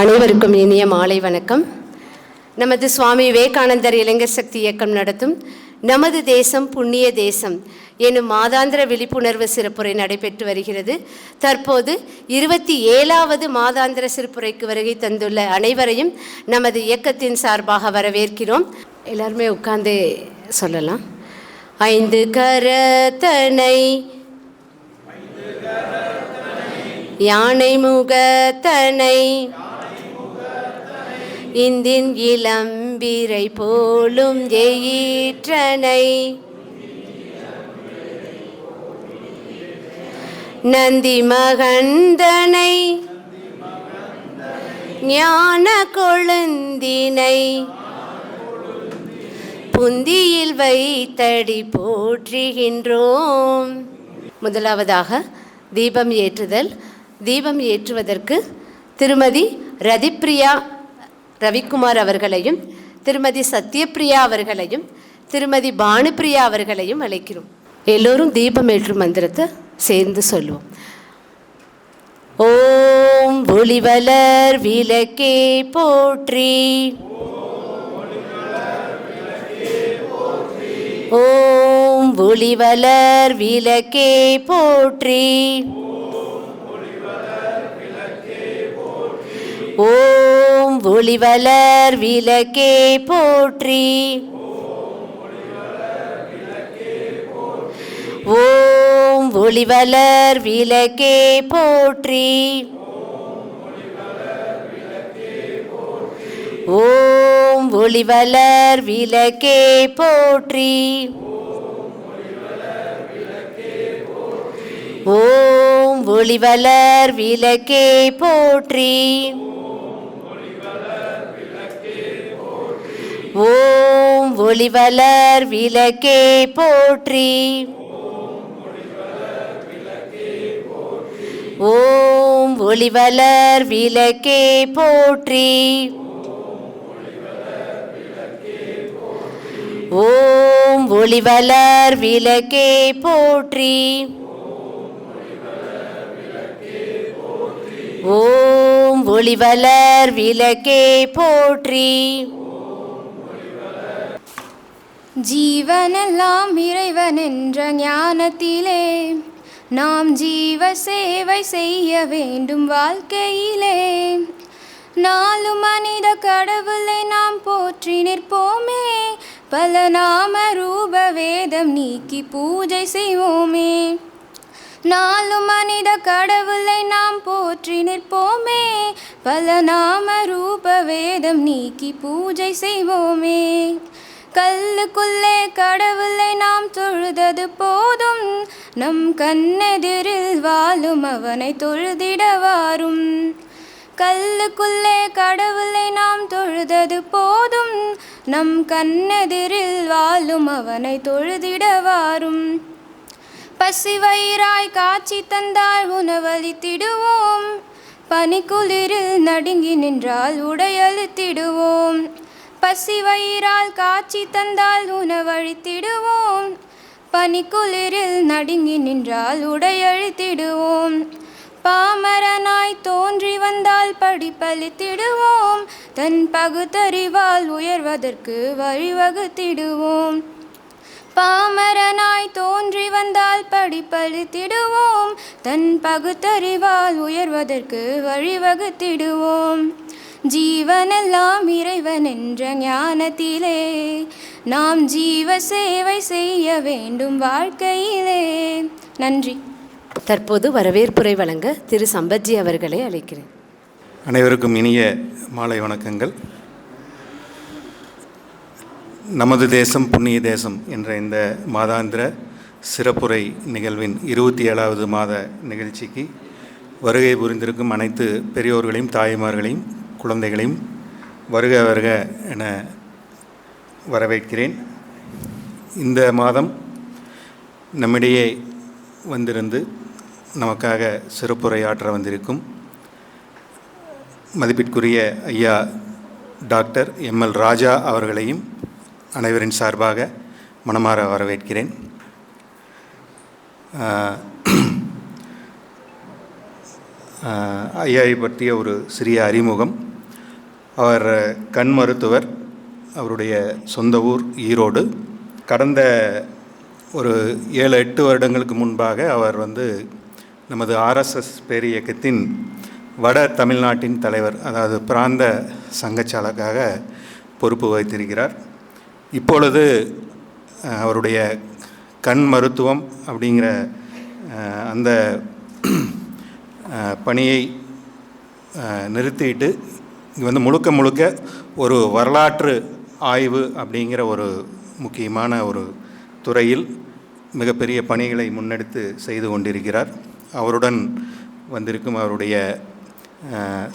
அனைவருக்கும் இனிய மாலை வணக்கம். நமது சுவாமி விவேகானந்தர் இளைஞர் சக்தி இயக்கம் நடத்தும் நமது தேசம் புண்ணிய தேசம் எனும் மாதாந்திர விழிப்புணர்வு சிறப்புரை நடைபெற்று வருகிறது. தற்போது 27வது மாதாந்திர சிறப்புரைக்கு வருகை தந்துள்ள அனைவரையும் நமது இயக்கத்தின் சார்பாக வரவேற்கிறோம். எல்லாருமே உட்கார்ந்து சொல்லலாம். ஐந்து கரத்தனை யானை முகத்தனை இந்தின் இளம்பிரை போலும் எயிற்றனை நந்தி மகந்தனை ஞான கொழுந்தினை புந்தியில் வைத்தடி போற்றுகின்றோம். முதலாவதாக தீபம் ஏற்றுதல். தீபம் ஏற்றுவதற்கு திருமதி ரதிப்பிரியா ரவிக்குமார் அவர்களையும் திருமதி சத்யபிரியா அவர்களையும் திருமதி பானுப்பிரியா அவர்களையும் அழைக்கிறோம். எல்லோரும் தீபம் ஏற்றும் மந்திரத்தை சேர்ந்து சொல்லுவோம். ஓம் ஒளிவளர் விளக்கே போற்றி, ஓம் ஒளிவளர் விளக்கே போற்றி, ஓம் ஒளிவளர் விளக்கே போற்றி, ஓம் ஒளிவளர் விளக்கே போற்றி, ஓம் ஒளிவளர் விளக்கே போற்றி, ஓம் ஒளிவளர் விளக்கே போற்றி, ஓம் ஒளிவளர் விளக்கே போற்றி, ஓம் ஒளிவளர் விளக்கே போற்றி, ஓம் ஒளிவளர் விளக்கே போற்றி, ஓம் ஒளிவளர் விளக்கே போற்றி. ஜீவனெல்லாம் இறைவன் என்ற ஞானத்திலே நாம் ஜீவ சேவை செய்ய வேண்டும் வாழ்க்கையிலே. நாலு மனித கடவுளை நாம் போற்றி நிற்போமே, பல நாம ரூப வேதம் நீக்கி பூஜை செய்வோமே. நாலு மனித கடவுளை நாம் போற்றி நிற்போமே, பல நாம ரூப வேதம் நீக்கி பூஜை செய்வோமே. கல்லுக்குள்ளே கடவுளை நாம் தொழுதது போதும், நம் கண்ணெதிரில் வாழும் அவனை தொழுதிடவாரும். கல்லுக்குள்ளே கடவுளை நாம் தொழுதது போதும், நம் கண்ணெதிரில் வாழும் அவனை தொழுதிடவாரும். பசி வயிறாய் காட்சி தந்தால் உணவளித்திடுவோம், பனிக்குளிரில் நடுங்கி நின்றால் உடையளித்திடுவோம். பசி வயிறால் காட்சி தந்தால் உணவளித்திடுவோம், பனிக்குளிரில் நடுங்கி நின்றால் உடையளித்திடுவோம். பாமரனாய் தோன்றி வந்தால் படிப்பளித்திடுவோம், தன் பகுத்தறிவால் உயர்வதற்கு வழிவகுத்திடுவோம். பாமரனாய் தோன்றி வந்தால் படிப்பளித்திடுவோம், தன் பகுத்தறிவால் உயர்வதற்கு வழிவகுத்திடுவோம். ஜீவனெல்லாம் இறைவன் என்ற ஞானத்திலே நாம் ஜீவ சேவை செய்ய வேண்டும் வாழ்க்கையிலே. நன்றி. தற்போது வரவேற்புரை வழங்க திரு சம்பத்ஜி அவர்களை அழைக்கிறேன். அனைவருக்கும் இனிய மாலை வணக்கங்கள். நமது தேசம் புண்ணிய தேசம் என்ற இந்த மாதாந்திர சிறப்புரை நிகழ்வின் 27வது மாத நிகழ்ச்சிக்கு வருகை புரிந்திருக்கும் அனைத்து பெரியோர்களையும் தாய்மார்களையும் குழந்தைகளையும் வருக வருக என வரவேற்கிறேன். இந்த மாதம் நம்மிடையே வந்திருந்து நமக்காக சிறப்புரையாற்ற வந்திருக்கும் மதிப்பிற்குரிய ஐயா டாக்டர் எம்எல் ராஜா அவர்களையும் அனைவரின் சார்பாக மனமாற வரவேற்கிறேன். ஐயாவை பற்றிய ஒரு சிறிய அறிமுகம். அவர் கண் மருத்துவர். அவருடைய சொந்த ஊர் ஈரோடு. கடந்த ஒரு 7-8 வருடங்களுக்கு முன்பாக அவர் நமது ஆர்எஸ்எஸ் பேரியக்கத்தின் வட தமிழ்நாட்டின் தலைவர், அதாவது பிராந்த சங்கச்சாலக்காக பொறுப்பு வகித்திருக்கிறார். இப்பொழுது அவருடைய கண் மருத்துவம் அப்படிங்கிற அந்த பணியை நிறுத்திட்டு இங்கே முழுக்க முழுக்க ஒரு வரலாற்று ஆய்வு அப்படிங்கிற ஒரு முக்கியமான ஒரு துறையில் மிகப்பெரிய பணிகளை முன்னெடுத்து செய்து கொண்டிருக்கிறார். அவருடன் வந்திருக்கும் அவருடைய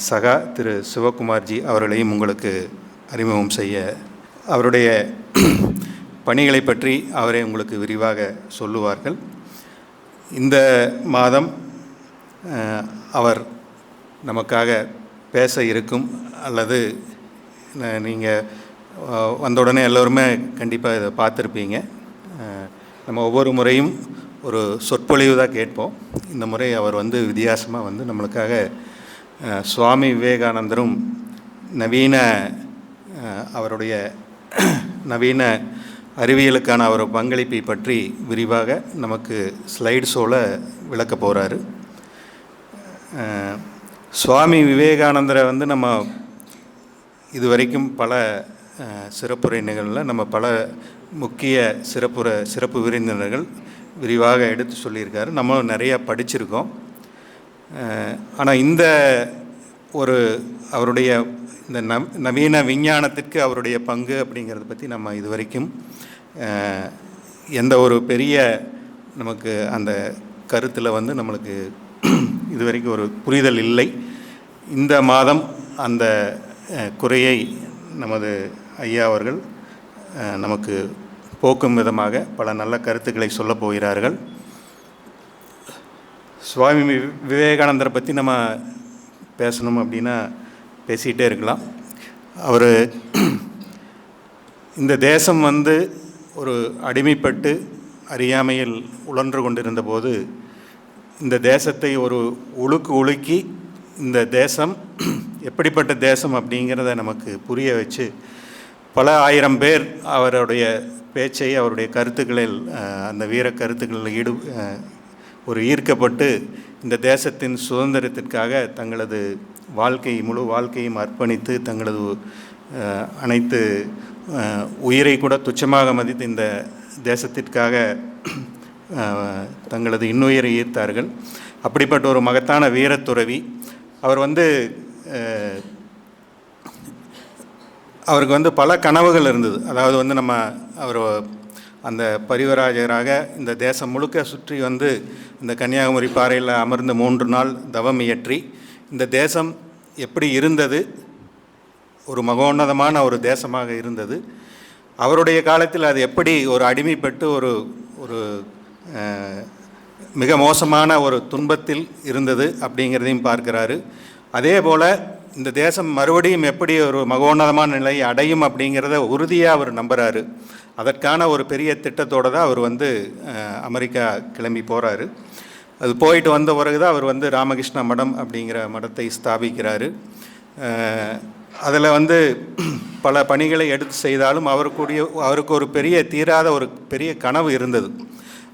சகா திரு சிவகுமார்ஜி அவர்களையும் உங்களுக்கு அறிமுகம் செய்ய, அவருடைய பணிகளை பற்றி அவரே உங்களுக்கு விரிவாக சொல்லுவார்கள். இந்த மாதம் அவர் நமக்காக பேச இருக்கும், அல்லது நீங்கள் வந்தவுடனே எல்லோருமே கண்டிப்பாக இதை பார்த்துருப்பீங்க. நம்ம ஒவ்வொரு முறையும் ஒரு சொற்பொழிவு தான் கேட்போம். இந்த முறை அவர் வித்தியாசமாக நம்மளுக்காக சுவாமி விவேகானந்தரும் அவருடைய நவீன அறிவியலுக்கான அவர் பங்களிப்பை பற்றி விரிவாக நமக்கு ஸ்லைட்ஸோட விளக்க போகிறாரு. சுவாமி விவேகானந்தரை நம்ம இதுவரைக்கும் பல சிறப்புரை நிகழ்வில் நம்ம பல முக்கிய சிறப்பு விருந்தினர்கள் விரிவாக எடுத்து சொல்லியிருக்காரு. நம்ம நிறையா படிச்சிருக்கோம். ஆனால் இந்த ஒரு அவருடைய இந்த நவீன விஞ்ஞானத்திற்கு அவருடைய பங்கு அப்படிங்கிறத பற்றி நம்ம இதுவரைக்கும் எந்த ஒரு பெரிய நமக்கு அந்த கருத்தில் நம்மளுக்கு இதுவரைக்கும் ஒரு புரிதல் இல்லை. இந்த மாதம் அந்த குறையை நமது ஐயா அவர்கள் நமக்கு போக்கும் விதமாக பல நல்ல கருத்துக்களை சொல்லப் போகிறார்கள். சுவாமி விவேகானந்தரை பற்றி நம்ம பேசணும் அப்படின்னா பேசிகிட்டே இருக்கலாம். அவர் இந்த தேசம் ஒரு அடிமைப்பட்டு அறியாமையில் உழன்று கொண்டிருந்த போது இந்த தேசத்தை ஒரு உலுக்கி இந்த தேசம் எப்படிப்பட்ட தேசம் அப்படிங்கிறத நமக்கு புரிய வச்சு பல ஆயிரம் பேர் அவருடைய பேச்சை, அவருடைய கருத்துக்களில் அந்த வீர கருத்துக்களில் ஒரு ஈர்க்கப்பட்டு இந்த தேசத்தின் சுதந்திரத்திற்காக தங்களது முழு வாழ்க்கையும் அர்ப்பணித்து தங்களது அனைத்து உயிரை கூட துச்சமாக மதித்து இந்த தேசத்திற்காக தங்களது இன்னுயிரை ஈர்த்தார்கள். அப்படிப்பட்ட ஒரு மகத்தான வீரத்துறவி. அவர் அவருக்கு பல கனவுகள் இருந்தது. அதாவது நம்ம அவர் அந்த பரிவராஜராக இந்த தேசம் முழுக்க சுற்றி இந்த கன்னியாகுமரி பாறையில் அமர்ந்து 3 நாள் தவம் இயற்றி இந்த தேசம் எப்படி இருந்தது, ஒரு மகோன்னதமான ஒரு தேசமாக இருந்தது, அவருடைய காலத்தில் அது எப்படி ஒரு அடிமைப்பட்டு ஒரு மிக மோசமான ஒரு துன்பத்தில் இருந்தது அப்படிங்கிறதையும் பார்க்கிறாரு. அதே போல் இந்த தேசம் மறுபடியும் எப்படி ஒரு மகோன்னதமான நிலையை அடையும் அப்படிங்கிறத உறுதியாக அவர் நம்புகிறாரு. அதற்கான ஒரு பெரிய திட்டத்தோடு தான் அவர் அமெரிக்கா கிளம்பி போகிறாரு. அது போயிட்டு வந்த பிறகு தான் அவர் ராமகிருஷ்ண மடம் அப்படிங்கிற மடத்தை ஸ்தாபிக்கிறாரு. அதில் பல பணிகளை எடுத்து செய்தாலும் அவருக்கு ஒரு பெரிய தீராத ஒரு பெரிய கனவு இருந்தது.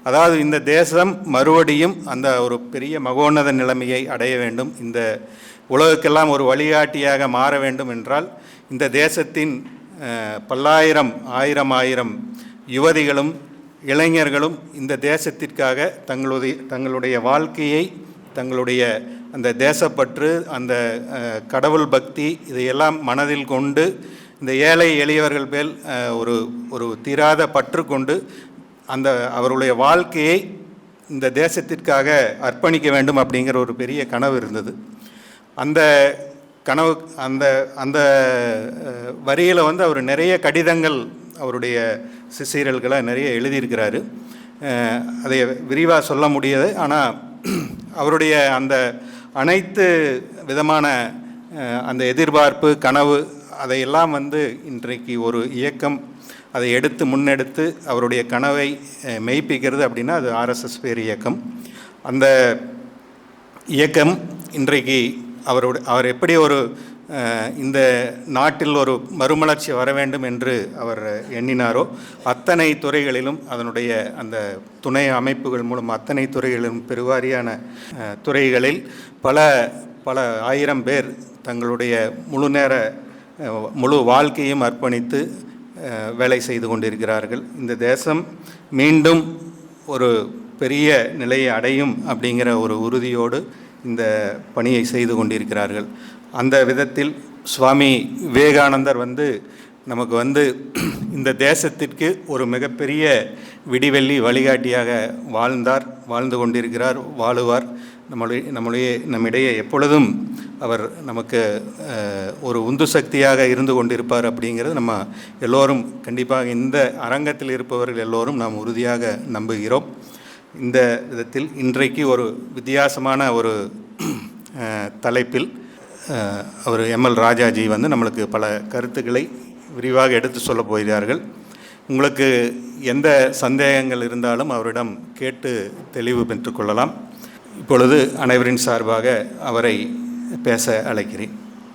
அதாவது இந்த தேசம் மறுபடியும் அந்த ஒரு பெரிய மகோன்னத நிலைமையை அடைய வேண்டும், இந்த உலகுக்கெல்லாம் ஒரு வழிகாட்டியாக மாற வேண்டும் என்றால் இந்த தேசத்தின் ஆயிரம் யுவதிகளும் இளைஞர்களும் இந்த தேசத்திற்காக தங்களுடைய வாழ்க்கையை, தங்களுடைய அந்த தேசப்பற்று, அந்த கடவுள் பக்தி இதையெல்லாம் மனதில் கொண்டு இந்த ஏழை எளியவர்கள் மேல் ஒரு தீராத பற்று கொண்டு அந்த அவருடைய வாழ்க்கையை இந்த தேசத்திற்காக அர்ப்பணிக்க வேண்டும் அப்படிங்கிற ஒரு பெரிய கனவு இருந்தது. அந்த கனவு அந்த வரியில் அவர் நிறைய கடிதங்கள் அவருடைய சிசீரல்களை நிறைய எழுதியிருக்கிறாரு. அதை விரிவாக சொல்ல முடியாது. ஆனால் அவருடைய அந்த அனைத்து விதமான அந்த எதிர்பார்ப்பு, கனவு அதையெல்லாம் இன்றைக்கு ஒரு இயக்கம் அதை முன்னெடுத்து அவருடைய கனவை மெய்ப்பிக்கிறது அப்படின்னா அது ஆர்எஸ்எஸ் பேர் இயக்கம். அந்த இயக்கம் இன்றைக்கு அவர் எப்படி ஒரு இந்த நாட்டில் ஒரு மறுமலர்ச்சி வர வேண்டும் என்று அவர் எண்ணினாரோ அத்தனை துறைகளிலும் அதனுடைய அந்த துணை அமைப்புகள் மூலம் அத்தனை துறைகளிலும் பெருவாரியான துறைகளில் பல ஆயிரம் பேர் தங்களுடைய முழு வாழ்க்கையும் அர்ப்பணித்து வேலை செய்து கொண்டிருக்கிறார்கள். இந்த தேசம் மீண்டும் ஒரு பெரிய நிலையை அடையும் அப்படிங்கிற ஒரு உறுதியோடு இந்த பணியை செய்து கொண்டிருக்கிறார்கள். அந்த விதத்தில் சுவாமி விவேகானந்தர் நமக்கு இந்த தேசத்திற்கு ஒரு மிகப்பெரிய விடிவெள்ளி வழிகாட்டியாக வாழ்ந்து கொண்டிருக்கிறார், வாழுவார். நம்மிடையே எப்பொழுதும் அவர் நமக்கு ஒரு உந்து சக்தியாக இருந்து கொண்டிருப்பார் அப்படிங்கிறது நம்ம எல்லோரும் கண்டிப்பாக இந்த அரங்கத்தில் இருப்பவர்கள் எல்லோரும் நாம் உறுதியாக நம்புகிறோம். இந்த விதத்தில் இன்றைக்கு ஒரு வித்தியாசமான ஒரு தலைப்பில் அவர் எம்எல் ராஜாஜி நம்மளுக்கு பல கருத்துக்களை விரிவாக எடுத்து சொல்ல போகிறார்கள். உங்களுக்கு எந்த சந்தேகங்கள் இருந்தாலும் அவரிடம் கேட்டு தெளிவு பெற்றுக்கொள்ளலாம். இப்பொழுது அனைவரின் சார்பாக அவரை பேச அழைக்கிறேன்.